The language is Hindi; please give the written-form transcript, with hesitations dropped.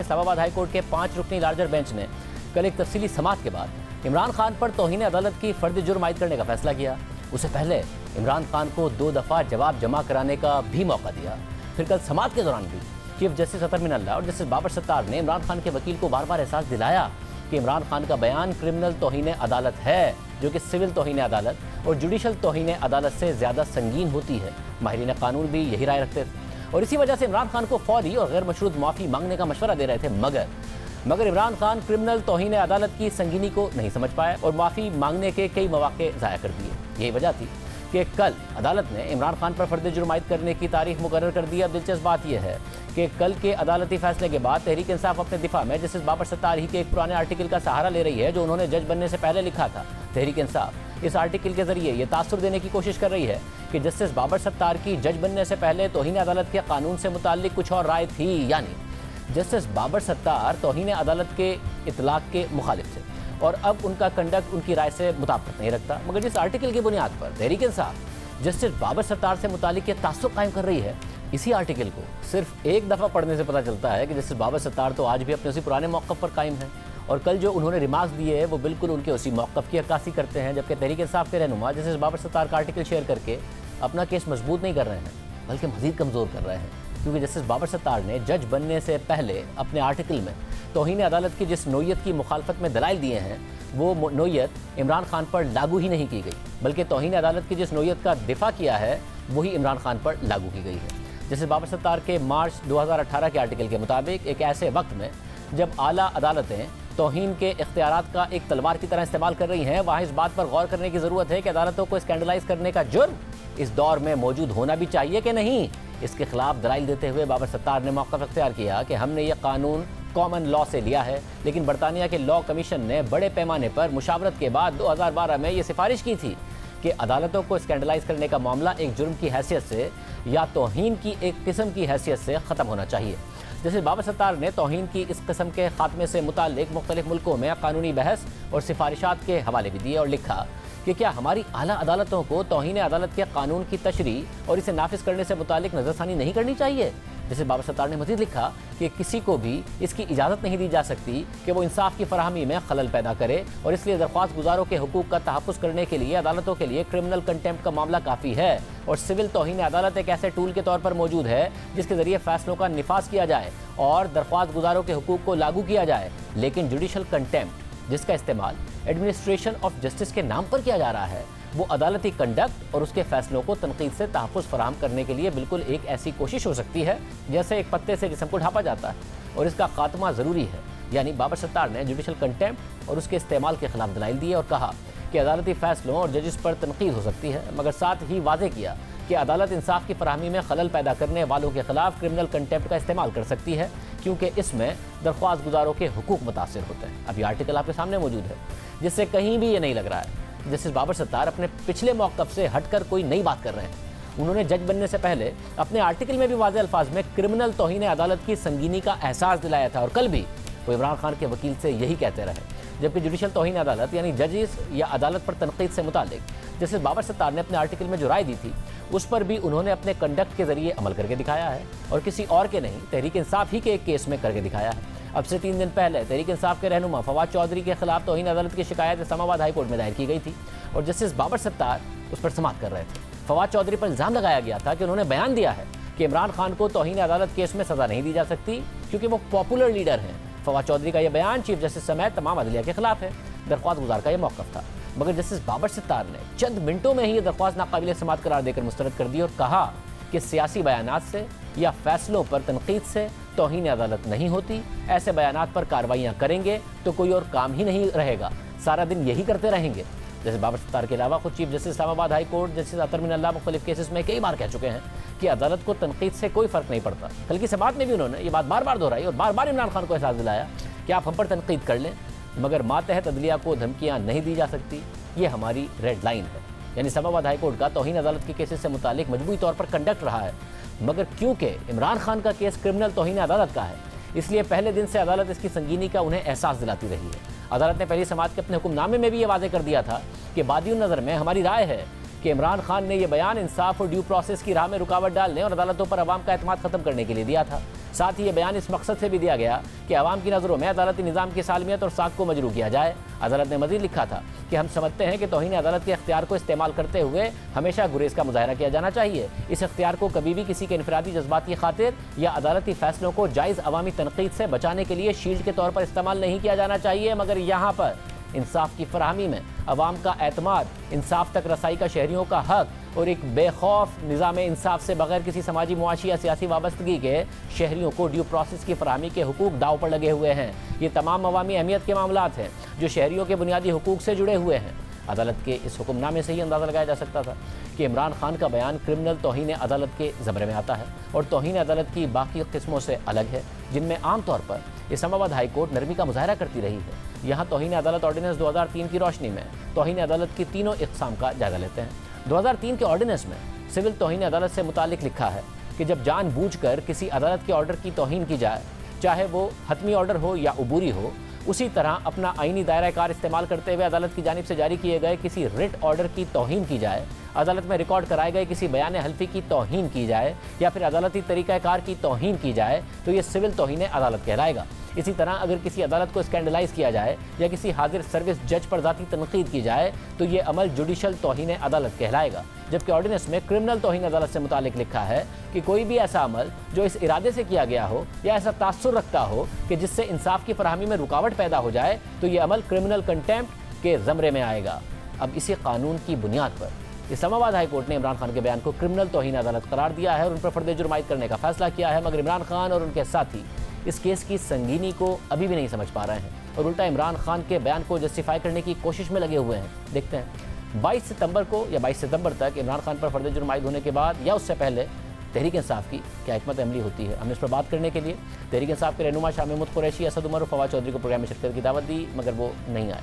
इस्लामाबाद हाई कोर्ट के 5 रुकनी लार्जर बेंच ने कल एक तफसीली समाअत के बाद इमरान खान पर तौहीन अदालत की फर्द जुर्म आयद करने का फैसला किया। उससे पहले इमरान खान को 2 दफ़ा जवाब जमा कराने का भी मौका दिया। फिर कल समाअत के दौरान भी चीफ जस्टिस अतर मिनल्ला और जस्टिस बाबर सत्तार ने इमरान खान के वकील को बार बार एहसास दिलाया कि इमरान खान का बयान क्रिमिनल तौहीन अदालत है, जो कि सिविल तौहीन अदालत और जुडिशल तौहीन अदालत से ज़्यादा संगीन होती है। माहिरीन कानून भी यही राय रखते थे और इसी वजह से इमरान खान को फौरी और गैर मशरूत माफ़ी मांगने का मशवरा दे रहे थे। मगर इमरान खान क्रिमिनल तौहीन अदालत की संगीनी को नहीं समझ पाए और माफ़ी मांगने के कई मौके ज़ाया कर दिए। यही वजह थी कि कल अदालत ने इमरान खान पर फर्द जुर्म आयद करने की तारीख मुकर्रर कर दी। अब दिलचस्प बात यह है कि कल के अदालती फैसले के बाद तहरीक इंसाफ अपने दिफा में जस्टिस बाबर सत्तार ही के एक पुराने आर्टिकल का सहारा ले रही है जो उन्होंने जज बनने से पहले लिखा था। तहरीक इंसाफ इस आर्टिकल के जरिए ये तासुर देने की कोशिश कर रही है कि जस्टिस बाबर सत्तार की जज बनने से पहले तौहीन अदालत के कानून से मुताल्लिक कुछ और राय थी, यानी जस्टिस बाबर सत्तार तौहीन अदालत के इतलाक के मुखालिफ थे और अब उनका कंडक्ट उनकी राय से मुताबिक नहीं रखता। मगर जिस आर्टिकल की बुनियाद पर तहरीक इंसाफ जस्टिस बाबर सत्तार से मुताल्लिक तासुर कायम कर रही है, इसी आर्टिकल को सिर्फ एक दफ़ा पढ़ने से पता चलता है कि जस्टिस बाबर सत्तार तो आज भी अपने उसी पुराने मौक़िफ़ पर कायम हैं और कल जो उन्होंने रिमार्क्स दिए हैं वो बिल्कुल उनके उसी मौक़िफ़ की अक्कासी करते हैं। जबकि तहरीक इंसाफ के रहनुमा जस्टिस बाबर सत्तार का आर्टिकल शेयर करके अपना केस मजबूत नहीं कर रहे हैं बल्कि मज़ीद कमज़ोर कर रहे हैं, क्योंकि जस्टिस बाबर सत्तार ने जज बनने से पहले अपने आर्टिकल में तौहीन अदालत की जिस नोयत की मुखालफत में दलाइल दिए हैं वो नोयत इमरान खान पर लागू ही नहीं की गई, बल्कि तौहीन अदालत की जिस नोयत का दिफा किया है वही इमरान खान पर लागू की गई है। जस्टिस बाबर सत्तार के मार्च 2018 के आर्टिकल के मुताबिक एक ऐसे वक्त में जब आला अदालतें तौहीन के इख्तियारात का एक तलवार की तरह इस्तेमाल कर रही हैं, वहाँ इस बात पर गौर करने की ज़रूरत है कि अदालतों को स्कैंडलाइज करने का जुर्म इस दौर में मौजूद होना भी चाहिए कि नहीं। इसके खिलाफ दलाइल देते हुए बाबर सत्तार ने मौक़िफ़ इख्तियार किया कि हमने ये कानून कॉमन लॉ से लिया है, लेकिन बरतानिया के लॉ कमीशन ने बड़े पैमाने पर मुशावरत के बाद 2012 में ये सिफारिश की थी कि अदालतों को स्कैंडलाइज करने का मामला एक जुर्म की हैसियत से या तौहीन की एक किस्म की हैसियत से ख़त्म होना चाहिए। जैसे बाबर सत्तार ने तौहीन की इस किस्म के खात्मे से मुताल्लिक मुख्तलिफ मुल्कों में कानूनी बहस और सिफारिशात के हवाले भी दिए और लिखा कि क्या हमारी आला अदालतों को तौहीन अदालत के कानून की तशरीह और इसे नाफिज करने से मुताल्लिक नज़रसानी नहीं करनी चाहिए। जैसे बाबर सत्तार ने मज़ीद लिखा कि किसी को भी इसकी इजाज़त नहीं दी जा सकती कि वो इंसाफ की फराहमी में खलल पैदा करे और इसलिए दरख्वास्त गुजारों के हुकूक का तहफ़्फ़ुज़ करने के लिए अदालतों के लिए क्रिमिनल कंटेम्प्ट का मामला काफ़ी है और सिविल तौहीन अदालत एक ऐसे टूल के तौर पर मौजूद है जिसके ज़रिए फ़ैसलों का निफाज किया जाए और दरख्वास्त गुजारों के हुकूक को लागू किया जाए। लेकिन जुडिशल कंटेम्प्ट जिसका इस्तेमाल एडमिनिस्ट्रेशन ऑफ जस्टिस के नाम पर किया जा रहा है वो अदालती कंडक्ट और उसके फैसलों को तनकीद से तहफ़्फ़ुज़ फराहम करने के लिए बिल्कुल एक ऐसी कोशिश हो सकती है जैसे एक पत्ते से जिस्म को ढापा जाता है और इसका खात्मा ज़रूरी है। यानी बाबर सत्तार ने जुडिशल कंटेम्प्ट और उसके इस्तेमाल के खिलाफ दलाइल दिए और कहा कि अदालती फ़ैसलों और जजिस पर तनकीद हो सकती है, मगर साथ ही वाज़ेह किया कि अदालत इंसाफ की फराहमी में खलल पैदा करने वालों के खिलाफ क्रिमिनल कंटेम्प्ट का इस्तेमाल कर सकती है क्योंकि इसमें दरख्वास्त गुजारों के हुकूक मुतासर होते हैं। अब ये आर्टिकल आपके सामने मौजूद है जिससे कहीं भी ये नहीं लग रहा है जस्टिस बाबर सत्तार अपने पिछले मौक़िफ़ से हटकर कोई नई बात कर रहे हैं। उन्होंने जज बनने से पहले अपने आर्टिकल में भी वाज़ेह अल्फाज में क्रिमिनल तौहीन अदालत की संगीनी का एहसास दिलाया था और कल भी वो इमरान खान के वकील से यही कहते रहे। जबकि जुडिशल तौहीन अदालत यानी जजिस या अदालत पर तनकीद से मुतालिक जस्टिस बाबर सत्तार ने अपने आर्टिकल में जो राय दी थी उस पर भी उन्होंने अपने कंडक्ट के जरिए अमल करके दिखाया है और किसी और के नहीं, तहरीक इंसाफ ही के एक केस में करके दिखाया है। अब से 3 दिन पहले तहरीक इंसाफ के रहनुमा फवाद चौधरी के खिलाफ तौहीन अदालत की शिकायत इस्लामाबाद हाई कोर्ट में दायर की गई थी और जस्टिस बाबर सत्तार उस पर समाअत कर रहे थे। फवाद चौधरी पर इल्ज़ाम लगाया गया था कि उन्होंने बयान दिया है कि इमरान खान को तौहीन अदालत केस में सज़ा नहीं दी जा सकती क्योंकि वो पॉपुलर लीडर हैं। फवाद चौधरी का यह बयान चीफ जस्टिस समेत तमाम अदलिया के खिलाफ है। दरख्वास्त गुजार का यह मौक़िफ़ था, मगर जस्टिस बाबर सत्तार ने चंद मिनटों में ही ये दरख्वास्त नाकाबिल समाअत करार देकर मुस्तरद कर दी और कहा कि सियासी बयानात से या फैसलों पर तनकीद से तौहीन अदालत नहीं होती। ऐसे बयानात पर कार्रवाइयाँ करेंगे तो कोई और काम ही नहीं रहेगा, सारा दिन यही करते रहेंगे। जैसे बाबर सत्तार के अलावा खुद chief justice Islamabad high court justice Athar Minallah मुख्तलिफ केसेस में कई बार कह चुके हैं कि अदालत को तनकीद से कोई फ़र्क नहीं पड़ता। कल की समाअत में भी उन्होंने ये बात बार बार दोहराई और बार बार इमरान खान को एहसास दिलाया कि आप हम पर तनकीद कर लें मगर मातहत अदलिया को धमकियाँ नहीं दी जा सकती, ये हमारी रेड लाइन है। यानी इस्लामाबाद हाई कोर्ट का तौहीन अदालत के केसेस से मुतालिक मजबूरी तौर पर कंडक्ट रहा है, मगर क्योंकि इमरान खान का केस क्रिमिनल तौहीन अदालत का है इसलिए पहले दिन से अदालत इसकी संगीनी का उन्हें एहसास दिलाती रही है। अदालत ने पहली समाअत के अपने हुक्मनामे में भी ये वाज़ेह कर दिया था कि बादियुन नज़र में हमारी राय है कि इमरान खान ने यह बयान इंसाफ और ड्यू प्रोसेस की राह में रुकावट डालने और अदालतों पर अवाम का एतमाद ख़त्म करने के लिए दिया था। साथ ही ये बयान इस मकसद से भी दिया गया कि अवाम की नज़रों में अदालती निज़ाम की सालमियत और साख को मजरू किया जाए। अदालत ने मजीद लिखा था कि हम समझते हैं कि तौहीन अदालत के इख्तियार को इस्तेमाल करते हुए हमेशा गुरेज का मुजाहरा किया जाना चाहिए। इस इख्तियार को कभी भी किसी के इनफरादी जज्बात की खातिर या अदालती फैसलों को जायज़ अवामी तनकीद से बचाने के लिए शील्ड के तौर पर इस्तेमाल नहीं किया जाना चाहिए, मगर यहाँ पर इंसाफ की फराहमी में अवाम का एतमाद, इंसाफ तक रसाई का शहरियों का हक और एक बेखौफ निज़ाम इंसाफ से बगैर किसी समाजी, मुआशी या सियासी वाबस्तगी के शहरियों को ड्यू प्रोसेस की फराहमी के हुकूक दाव पर लगे हुए हैं। ये तमाम अवामी अहमियत के मामलात हैं जो शहरियों के बुनियादी हुकूक से जुड़े हुए हैं। अदालत के इस हुक्मनामे से ही अंदाज़ा लगाया जा सकता था कि इमरान खान का बयान क्रिमिनल तौहीन अदालत के ज़मरे में आता है और तौहीन अदालत की बाकी किस्मों से अलग है, जिनमें आम तौर पर इस्लामाबाद हाई कोर्ट नरमी का मुजाहरा करती रही है। यहाँ तौहीन अदालत ऑर्डिनेंस 2003 की रोशनी में तौहीन अदालत की तीनों इक़साम का जायज़ा लेते हैं। 2003 के ऑर्डिनेंस में सिविल तौहीन अदालत से मुतालिक लिखा है कि जब जानबूझकर किसी अदालत के ऑर्डर की तौहीन की जाए, चाहे वो हतमी ऑर्डर हो या उबूरी हो, उसी तरह अपना आईनी दायरा कार इस्तेमाल करते हुए अदालत की जानिब से जारी किए गए किसी रिट ऑर्डर की तौहीन की जाए, अदालत में रिकॉर्ड कराए गए किसी बयान हल्फी की तौहीन की जाए या फिर अदालती तरीक़ाकार की तौहीन की जाए तो ये सिविल तौहीन अदालत कहलाएगा। इसी तरह अगर किसी अदालत को स्कैंडलाइज किया जाए या किसी हाजिर सर्विस जज पर ज़ाती तनकीद की जाए तो ये अमल जुडिशल तौहीन अदालत कहलाएगा। जबकि ऑर्डिनेंस में क्रिमिनल तौहीन अदालत से मुतालिक लिखा है कि कोई भी ऐसा अमल जो इस इरादे से किया गया हो या ऐसा तासुर रखता हो कि जिससे इंसाफ की फराहमी में रुकावट पैदा हो जाए तो ये अमल क्रिमिनल कंटेम्प्ट के ज़मरे में आएगा। अब इसी कानून की बुनियाद पर इस्लामाबाद हाई कोर्ट ने इमरान खान के बयान को क्रिमिनल तौहीन अदालत करार दिया है और उन पर फर्द जुर्म आयद करने का फैसला किया है, मगर इमरान खान और उनके साथी इस केस की संगीनी को अभी भी नहीं समझ पा रहे हैं और उल्टा इमरान खान के बयान को जस्टिफाई करने की कोशिश में लगे हुए हैं। देखते हैं 22 सितंबर को या 22 सितंबर तक इमरान खान पर फर्द जुर्म आयद होने के बाद या उससे पहले तहरीक इंसाफ की क्या हिकमत अमली होती है। हमने इस पर बात करने के लिए तहरीक इंसाफ के रहनुमा शाह महमूद कुरैशी, असद उमर और फवाद चौधरी को प्रोग्राम में शिरकत की दावत दी, मगर वो नहीं आए।